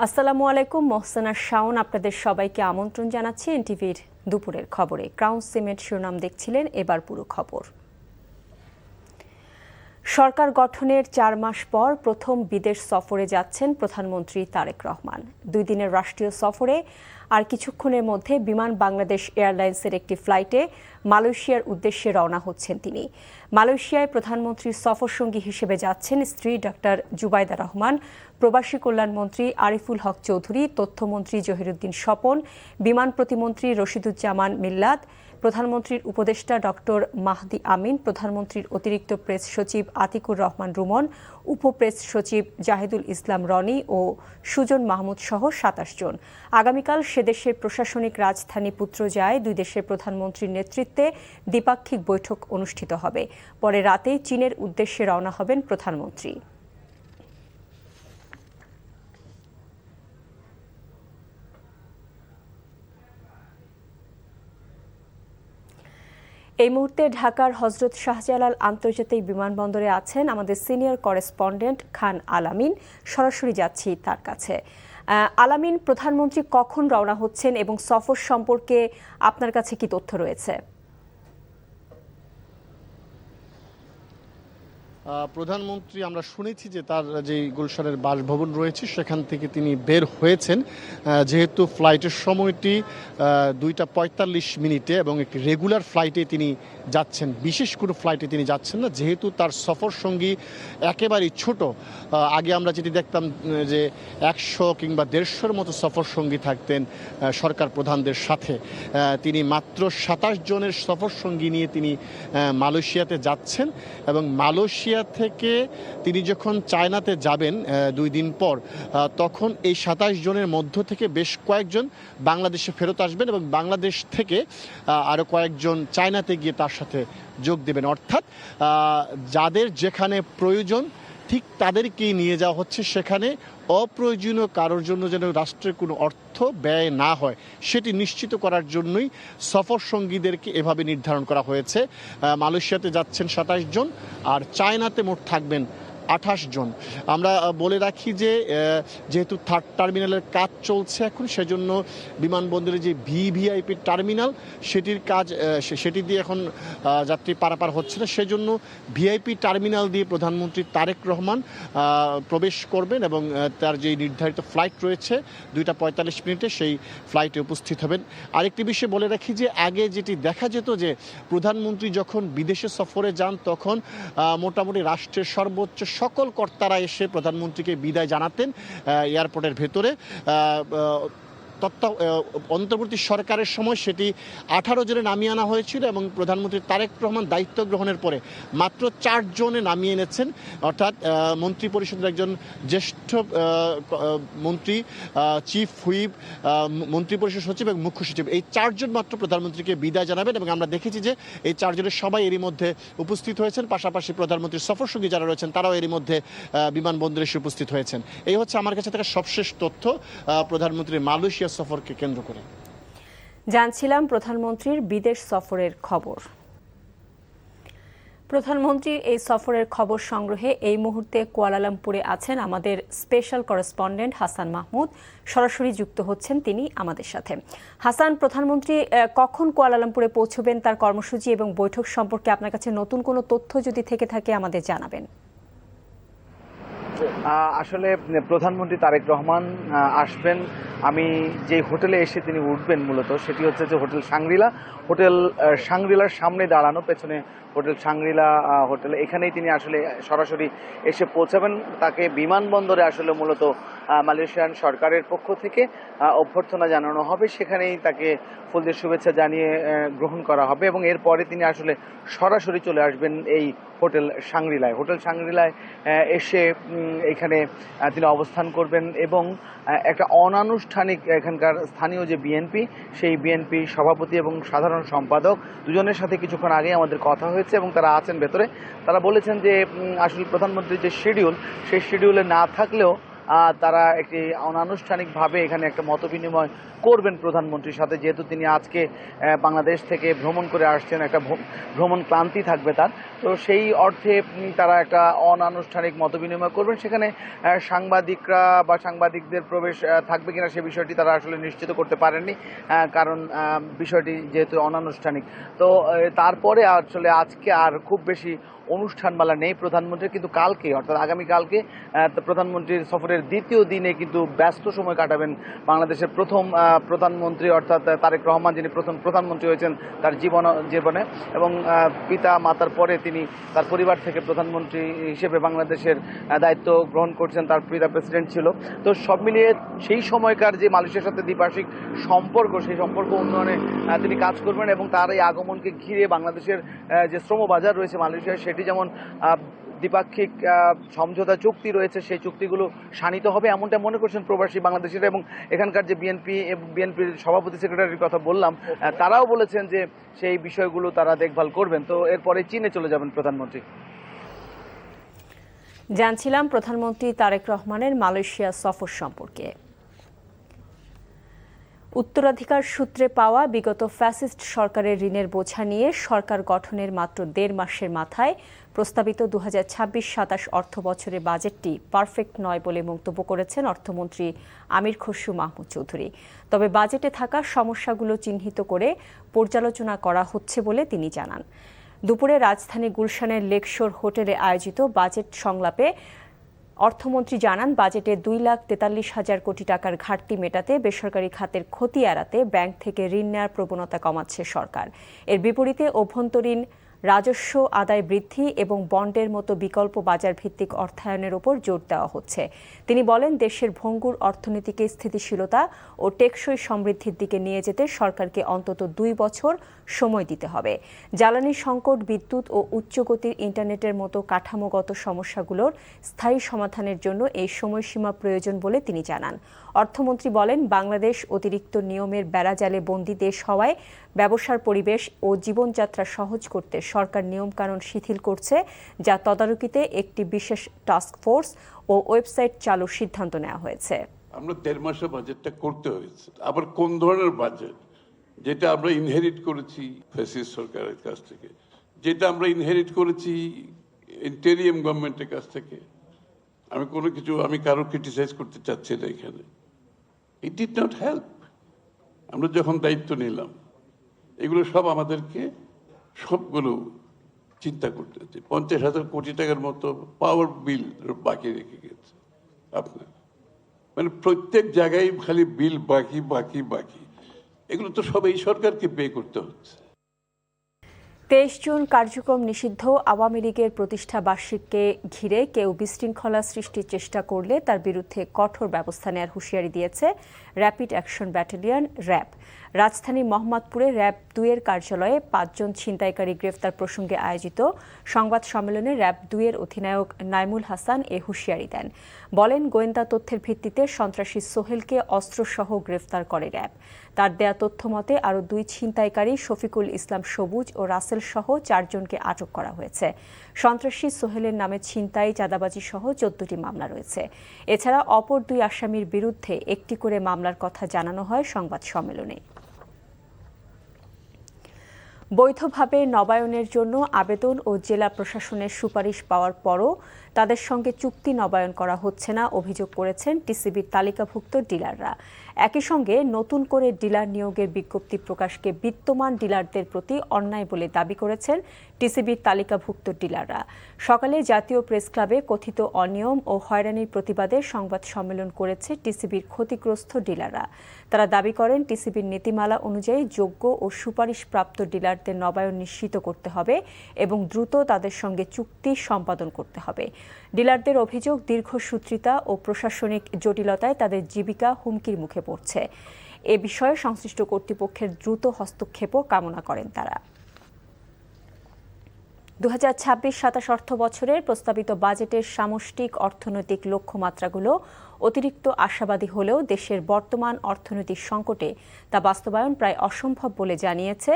আসসালামু আলাইকুম, মহসেনা শাওন আপনাদের সবাইকে আমন্ত্রণ জানাচ্ছি এনটিভির দুপুরের খবরে। ক্রাউন সিমেন্ট শিরোনাম দেখছিলেন, এবার পুরো খবর। সরকার গঠনের 4 মাস পর প্রথম বিদেশ সফরে যাচ্ছেন প্রধানমন্ত্রী তারেক রহমান। 2 দিনের রাষ্ট্রীয় সফরে আর কিছুক্ষণের মধ্যে বিমান বাংলাদেশ এয়ারলাইন্সের একটি ফ্লাইটে মালয়েশিয়ার উদ্দেশ্যে রওনা হচ্ছেন তিনি। মালয়েশিয়ায় প্রধানমন্ত্রীর সফরসঙ্গী হিসেবে যাচ্ছেন স্ত্রী ডক্টর জুবাইদা রহমান, প্রবাসী কল্যাণমন্ত্রী আরিফুল হক চৌধুরী, তথ্যমন্ত্রী জহিরুদ্দিন স্বপন, বিমান প্রতিমন্ত্রী রশিদুজ্জামান মিল্লাত, প্রধানমন্ত্রীর উপদেষ্টা ডক্টর মাহদি আমিন, প্রধানমন্ত্রীর অতিরিক্ত প্রেস সচিব আতিকুর রহমান রুমন, উপপ্রেস সচিব জাহিদুল ইসলাম রনি ও সুজন মাহমুদ সহ 27 জন। আগামীকাল সেদেশের প্রশাসনিক রাজধানী পুত্রজায়ায় 2 দেশের প্রধানমন্ত্রীর নেতৃত্বে দ্বিপাক্ষিক বৈঠক অনুষ্ঠিত হবে। পরে রাতে চীনের উদ্দেশ্যে রওনা হবেন প্রধানমন্ত্রী। এই মুহূর্তে ঢাকার হযরত শাহজালাল আন্তর্জাতিক বিমানবন্দরে আছেন আমাদের সিনিয়র করেসপন্ডেন্ট খান আলামিন। সরাসরি যাচ্ছি তার কাছে। আলামিন, প্রধানমন্ত্রী কখন রওনা হচ্ছেন এবং সফর সম্পর্কে আপনার কাছে কি তথ্য রয়েছে? প্রধানমন্ত্রী আমরা শুনেছি যে তার যে গুলশানের বাসভবন রয়েছে সেখান থেকে তিনি বের হয়েছেন, যেহেতু ফ্লাইটের সময়টি 2:45 এবং একটি রেগুলার ফ্লাইটে তিনি যাচ্ছেন, বিশেষ কোনো ফ্লাইটে তিনি যাচ্ছেন না, যেহেতু তার সফর সঙ্গী একেবারেই ছোট। আগে আমরা যেটি দেখতাম যে 100 কিংবা 150-র মতো সফর সঙ্গী থাকতেন সরকার প্রধানদের সাথে, তিনি মাত্র 27 জনের সফর সঙ্গী নিয়ে তিনি মালয়েশিয়াতে যাচ্ছেন এবং মালয়েশিয়া থেকে তিনি যখন চায়নাতে যাবেন 2 দিন পর, তখন এই 27 জনের মধ্য থেকে বেশ কয়েকজন বাংলাদেশে ফেরত আসবেন এবং বাংলাদেশ থেকে আরও কয়েকজন চায়নাতে গিয়ে তার সাথে যোগ দেবেন। অর্থাৎ যাদের যেখানে প্রয়োজন ঠিক তাদেরকেই নিয়ে যাওয়া হচ্ছে, সেখানে অপ্রয়োজনীয় কারোর জন্য যেন রাষ্ট্রের কোনো অর্থ ব্যয় না হয় সেটি নিশ্চিত করার জন্যই সফর সঙ্গীদেরকে এভাবে নির্ধারণ করা হয়েছে। মালয়েশিয়াতে যাচ্ছেন 27 জন আর চায়নাতে মোট থাকবেন 28 জন। আমরা বলে রাখি যে যেহেতু 3rd টার্মিনালের কাজ চলছে এখন, সেজন্য বিমানবন্দরের যে ভিভিআইপি টার্মিনাল সেটির কাজ সেটি দিয়ে এখন যাত্রী পারাপার হচ্ছে না, সেজন্য ভিআইপি টার্মিনাল দিয়ে প্রধানমন্ত্রী তারেক রহমান প্রবেশ করবেন এবং তার যে নির্ধারিত ফ্লাইট রয়েছে 2:45 সেই ফ্লাইটে উপস্থিত হবেন। আরেকটি বিষয় বলে রাখি যে আগে যেটি দেখা যেত যে প্রধানমন্ত্রী যখন বিদেশে সফরে যান তখন মোটামুটি রাষ্ট্রের সর্বোচ্চ সকল কর্তারা এসে প্রধানমন্ত্রীকে বিদায় জানাতেন এয়ারপোর্টের ভেতরে। অন্তর্বর্তী সরকারের সময় সেটি 18 জনে নামিয়ে আনা হয়েছিল এবং প্রধানমন্ত্রী তারেক রহমান দায়িত্ব গ্রহণের পরে মাত্র 4 জনে নামিয়ে এনেছেন। অর্থাৎ মন্ত্রী পরিষদের একজন জ্যেষ্ঠ মন্ত্রী, চিফ হুইপ, মন্ত্রী পরিষদ সচিব এবং মুখ্য সচিব, এই 4 জন মাত্র প্রধানমন্ত্রীকে বিদায় জানাবেন এবং আমরা দেখেছি যে এই 4 জনের সবাই এরই মধ্যে উপস্থিত হয়েছেন। পাশাপাশি প্রধানমন্ত্রীর সফরসঙ্গী যারা রয়েছেন তারাও এরই মধ্যে বিমানবন্দরে এসে উপস্থিত হয়েছেন। এই হচ্ছে আমার কাছে থাকা সবশেষ তথ্য প্রধানমন্ত্রীর মালয়েশিয়া সফরকে কেন্দ্র করে। জানছিলাম প্রধানমন্ত্রীর বিদেশ সফরের খবর। প্রধানমন্ত্রীর এই সফরের খবর সংগ্রহে এই মুহূর্তে কুয়ালালামপুরে আছেন আমাদের স্পেশাল করেসপন্ডেন্ট হাসান মাহমুদ। সরাসরি যুক্ত হচ্ছেন তিনি আমাদের সাথে। হাসান, প্রধানমন্ত্রী কখন কুয়ালালামপুরে পৌঁছবেন, তার কর্মসূচি এবং বৈঠক সম্পর্কে আপনার কাছে নতুন কোনো তথ্য যদি থেকে থাকে আমাদের জানাবেন। আসলে প্রধানমন্ত্রী তারেক রহমান আসবেন, আমি যে হোটেলে এসে তিনি উঠবেন মূলত সেটি হচ্ছে যে হোটেল সাংগ্রিলা। হোটেল সাংগ্রিলার সামনে দাঁড়ানো, পেছনে হোটেল সাংগ্রিলা হোটেল, এখানেই তিনি আসলে সরাসরি এসে পৌঁছাবেন। তাকে বিমানবন্দরে আসলে মূলত মালয়েশিয়ান সরকারের পক্ষ থেকে অভ্যর্থনা জানানো হবে, সেখানেই তাকে ফুলদের শুভেচ্ছা জানিয়ে গ্রহণ করা হবে এবং এরপরে তিনি আসলে সরাসরি চলে আসবেন এই হোটেল সাংগ্রিলায়। হোটেল সাংগ্রিলায় এসে এখানে তিনি অবস্থান করবেন এবং একটা অনানুষ্ঠানিক এখানকার স্থানীয় যে বিএনপি, সেই বিএনপি সভাপতি এবং সাধারণ সম্পাদক দুজনের সাথে কিছুক্ষণ আগে আমাদের কথা হয়েছে এবং তারা আছেন ভেতরে। তারা বলেছেন যে আসলে প্রধানমন্ত্রীর যে শিডিউল, সেই শিডিউলে না থাকলেও তারা একটি অনানুষ্ঠানিকভাবে এখানে একটা মতবিনিময় করবেন প্রধানমন্ত্রীর সাথে, যেহেতু তিনি আজকে বাংলাদেশ থেকে ভ্রমণ করে আসছেন, একটা ভ্রমণ ক্লান্তি থাকবে তার। তো সেই অর্থে তারা একটা অনানুষ্ঠানিক মতবিনিময় করবেন। সেখানে সাংবাদিকরা বা সাংবাদিকদের প্রবেশ থাকবে কিনা সে বিষয়টি তারা আসলে নিশ্চিত করতে পারেননি, কারণ বিষয়টি যেহেতু অনানুষ্ঠানিক। তো তারপরে আসলে আজকে আর খুব বেশি অনুষ্ঠানমালা নেই প্রধানমন্ত্রীর, কিন্তু কালকে অর্থাৎ আগামীকালকে প্রধানমন্ত্রীর সফরের দ্বিতীয় দিনে কিন্তু ব্যস্ত সময় কাটাবেন বাংলাদেশের প্রথম প্রধানমন্ত্রী অর্থাৎ তারেক রহমান, যিনি প্রথম প্রধানমন্ত্রী হয়েছেন তার জীবনে, এবং পিতা মাতার পরে তিনি তার পরিবার থেকে প্রধানমন্ত্রী হিসেবে বাংলাদেশের দায়িত্ব গ্রহণ করছেন, তার পিতা প্রেসিডেন্ট ছিল। তো সব মিলিয়ে সেই সময়কার যে মালয়েশিয়ার সাথে দ্বিপাক্ষিক সম্পর্ক, সেই সম্পর্ক উন্নয়নে তিনি কাজ করবেন, এবং তার এই আগমনকে ঘিরে বাংলাদেশের যে শ্রমবাজার রয়েছে মালয়েশিয়ায়, সেটি যেমন দ্বিপাক্ষিক সমঝোতা চুক্তি রয়েছে সেই চুক্তিগুলো শানিত হবে, এমনটা মনে করছেন প্রবাসী বাংলাদেশিরা। এবং এখানকার যে বিএনপির সভাপতি সেক্রেটারির কথা বললাম, তারাও বলেছেন যে সেই বিষয়গুলো তারা দেখভাল করবেন। তো এরপরে চীনে চলে যাবেন প্রধানমন্ত্রী। জানছিলাম প্রধানমন্ত্রী তারেক রহমানের মালয়েশিয়া সফর সম্পর্কে। উত্তরাধিকার সূত্রে পাওয়া বিগত ফ্যাসিস্ট সরকারের ঋণের বোঝা নিয়ে সরকার গঠনের মাত্র ১.৫ মাসের মাথায় প্রস্তাবিত ২০২৬-২৭ অর্থ বছরের বাজেটটি পারফেক্ট নয় বলে মন্তব্য করেছেন অর্থমন্ত্রী আমির খসরু মাহমুদ চৌধুরী। তবে বাজেটে থাকা সমস্যাগুলো চিহ্নিত করে পর্যালোচনা করা হচ্ছে বলে তিনি জানান। দুপুরে রাজধানী গুলশানের লেকশোর হোটেলে আয়োজিত বাজেট সংলাপে অর্থমন্ত্রী জানান, বাজেটে ২,৪৩,০০০ কোটি টাকার ঘাটতি মেটাতে বেসরকারি খাতের ক্ষতি এড়াতে ব্যাংক থেকে ঋণ নেওয়ার প্রবণতা কমাচ্ছে সরকার। এর বিপরীতে অভ্যন্তরীণ রাজস্ব আদায় বৃদ্ধি এবং বন্ডের মতো বিকল্প বাজার ভিত্তিক অর্থায়নের উপর জোর দেওয়া হচ্ছে। তিনি বলেন, দেশের ভঙ্গুর অর্থনীতিকে স্থিতিশীলতা ও টেকসই সমৃদ্ধির দিকে নিয়ে যেতে সরকারকে অন্তত ২ বছর সময় দিতে হবে। জ্বালানি সংকট, বিদ্যুৎ ও উচ্চগতির ইন্টারনেটের মতো কাঠামোগত সমস্যাগুলোর স্থায়ী সমাধানের জন্য এই সময়সীমা প্রয়োজন বলে তিনি জানান। অর্থমন্ত্রী বলেন, বাংলাদেশ অতিরিক্ত নিয়মের বেড়াজালে বন্দী দেশ হওয়ায় ব্যবসার পরিবেশ ও জীবনযাত্রা সহজ করতে সরকার নিয়মকানুন শিথিল করছে, যা তদারকিতে একটি বিশেষ টাস্ক ফোর্স ও ওয়েবসাইট চালুর সিদ্ধান্ত নেওয়া হয়েছে। আমরা ১.৫ মাসের বাজেটটা করতে হয়েছে। আবার কোন ধরনের বাজেট? যেটা আমরা ইনহেরিট করেছি ফ্যাসিস্ট সরকারের কাছ থেকে, যেটা আমরা ইনহেরিট করেছি ইন্টেরিয়াম গভর্নমেন্টের কাছ থেকে। আমি কারো ক্রিটিসাইজ করতে চাচ্ছি না এখানে। It did not help. আমরা যখন দায়িত্ব নিলাম, এগুলো সব আমাদেরকে সবগুলো চিন্তা করতে হচ্ছে। ৫০,০০০ কোটি টাকার মতো পাওয়ার বিল বাকি রেখে গেছে আপনার, মানে প্রত্যেক জায়গায় খালি বিল বাকি বাকি বাকি। এগুলো তো সব এই সরকারকে পে করতে হচ্ছে। ২৩ জুন কার্যক্রম নিষিদ্ধ আওয়ামী লীগের প্রতিষ্ঠা বার্ষিককে ঘিরে কেউ বিশৃঙ্খলা সৃষ্টির চেষ্টা করলে তার বিরুদ্ধে কঠোর ব্যবস্থা নেওয়ার হুঁশিয়ারি দিয়েছে র্যাপিড অ্যাকশন ব্যাটালিয়ন র্যাব। রাজধানীর মোহাম্মদপুরে র্যাব ২-এর কার্যালয়ে ৫ জন ছিনতাইকারী গ্রেফতার প্রসঙ্গে আয়োজিত সংবাদ সম্মেলনে র্যাব ২-এর অধিনায়ক নাইমুল হাসান এ হুঁশিয়ারি দেন। বলেন, গোয়েন্দা তথ্যের ভিত্তিতে সন্ত্রাসী সোহেলকে অস্ত্রসহ গ্রেফতার করে র্যাব। তার দেয়া তথ্য মতে আরও ২ ছিনতাইকারী শফিকুল ইসলাম সবুজ ও রাসেল সহ ৪ জনকে আটক করা হয়েছে। সন্ত্রাসী সোহেলের নামে ছিনতাই, চাঁদাবাজি সহ ১৪টি মামলা রয়েছে। এছাড়া অপর ২ আসামির বিরুদ্ধে একটি করে মামলার কথা জানানো হয় সংবাদ সম্মেলনে। বৈধভাবে নবায়নের জন্য আবেদন ও জেলা প্রশাসনের সুপারিশ পাওয়ার পরও তাদের সঙ্গে চুক্তি নবায়ন করা হচ্ছে না অভিযোগ করেছেন টিসিবির তালিকাভুক্ত ডিলাররা। একই সঙ্গে নতুন করে ডিলার নিয়োগের বিজ্ঞপ্তি প্রকাশকে বিদ্যমান ডিলারদের প্রতি অন্যায় বলে দাবি করেছেন টিসিবির তালিকাভুক্ত ডিলাররা। সকালে জাতীয় প্রেস ক্লাবে কথিত অনিয়ম ও হয়রানির প্রতিবাদে সংবাদ সম্মেলন করেছে টিসিবির ক্ষতিগ্রস্ত ডিলাররা। তারা দাবি করেন, টিসিবির নীতিমালা অনুযায়ী যোগ্য ও সুপারিশপ্রাপ্ত ডিলারদের নবায়ন নিশ্চিত করতে হবে এবং দ্রুত তাদের সঙ্গে চুক্তি সম্পাদন করতে হবে। ডিলারদের অভিযোগ, দীর্ঘসূত্রিতা ও প্রশাসনিক জটিলতায় তাদের জীবিকা হুমকির মুখে পড়ছে। এ বিষয়ে সংশ্লিষ্ট কর্তৃপক্ষের দ্রুত হস্তক্ষেপও কামনা করেন তারা। ২০২৬-২৭ অর্থ বছরের প্রস্তাবিত বাজেটের সামষ্টিক অর্থনৈতিক লক্ষ্যমাত্রাগুলো অতিরিক্ত আশাবাদী হলেও দেশের বর্তমান অর্থনৈতিক সংকটে তা বাস্তবায়ন প্রায় অসম্ভব বলে জানিয়েছে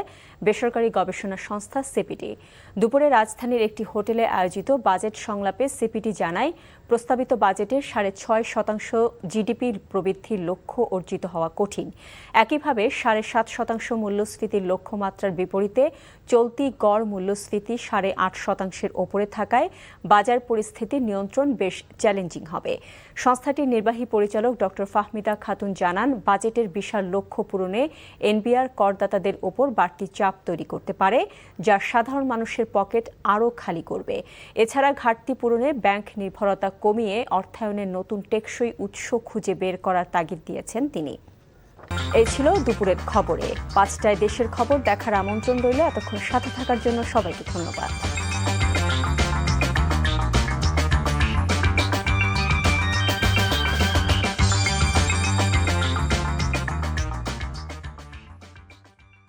বেসরকারি গবেষণা সংস্থা সিপিডি। দুপুরে রাজধানীর একটি হোটেলে আয়োজিত বাজেট সংলাপে সিপিডি জানায়, প্রস্তাবিত বাজেটের 6.5% জিডিপি প্রবৃদ্ধির লক্ষ্য অর্জিত হওয়া কঠিন। একইভাবে 7.5% মূল্যস্ফীতির লক্ষ্যমাত্রার বিপরীতে চলতি গড় মূল্যস্ফীতি 8.5%-এর ওপরে থাকায় বাজার পরিস্থিতি নিয়ন্ত্রণ বেশ চ্যালেঞ্জিং হবে। সংস্থাটির নির্বাহী পরিচালক ডক্টর ফাহমিদা খাতুন জানান, বাজেটের বিশাল লক্ষ্য পূরণে এনবিআর করদাতাদের ওপর বাড়তি চাপ তৈরি করতে পারে, যা সাধারণ মানুষের পকেট আরও খালি করবে। এছাড়া ঘাটতি পূরণে ব্যাংক নির্ভরতা কমিয়ে অর্থায়নের নতুন টেকসই উৎস খুঁজে বের করার তাগিদ দিয়েছেন তিনি। এই ছিল দুপুরের খবরে। 5টায় দেশের খবর দেখার আমন্ত্রণ রইল। এতক্ষণ সাথে থাকার জন্য সবাইকে ধন্যবাদ।